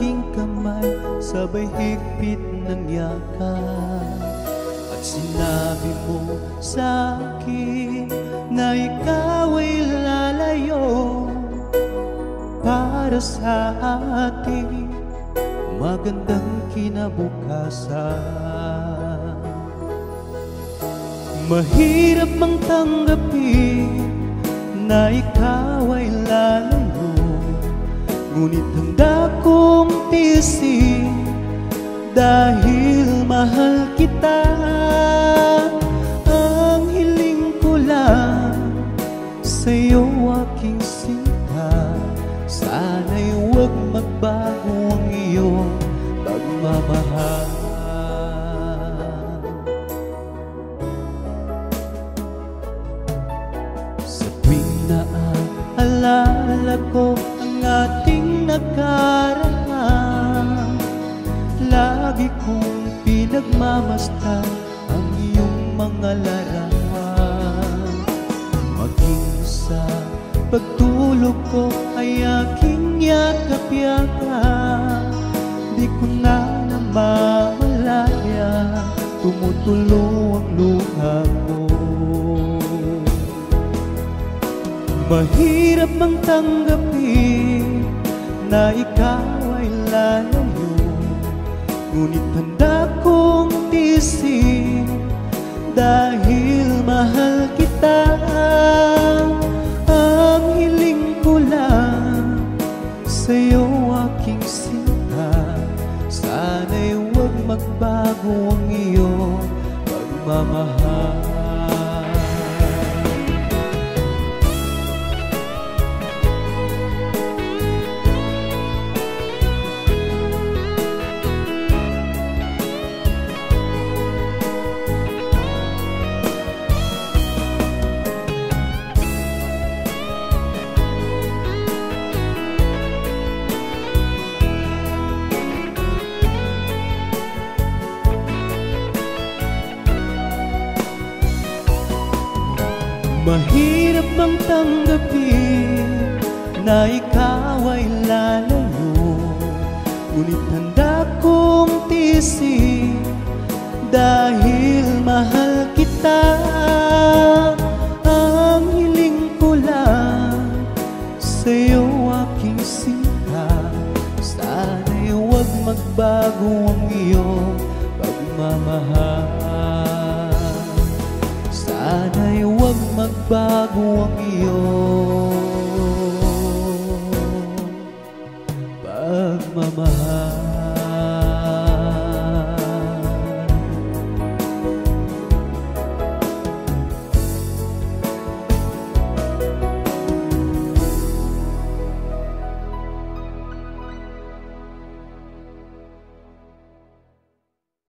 aking kamay, sabay higpit ng yakap. At sinabi mo sa akin na ikaw ay lalayo para sa ating magandang kinabukasan. Mahirap mang tanggapin na ikaw ay lalayo, ngunit handa kong tiisin dahil mahal kita. Ang hiling ko lang sa'yo aking sinta, sana'y huwag magbago ang iyong pagmamahal. Sa tuwing naaalala ko ang ating nakaraan, lagi kong pinagmamasdan ang iyong mga larawan. Maging sa pagtulog ko ay aking yakap-yakap, di ko na namamalaya, tumutulo ang luha ko. Mahirap mang tanggapin na ikaw ay lalayo, ngunit handa kong tiisin dahil mahal kita. Ang hiling ko lang sa'yo aking sinta, sana'y huwag magbago ang iyong pagmamahal. Mahirap bang tanggapin na ikaw ay lalayo, ngunit handa kong tiisin dahil mahal kita. Ang hiling ko lang sa'yo aking sinta, sana'y huwag magbago ang iyong pagmamahal. Sana'y huwag magbago ang iyong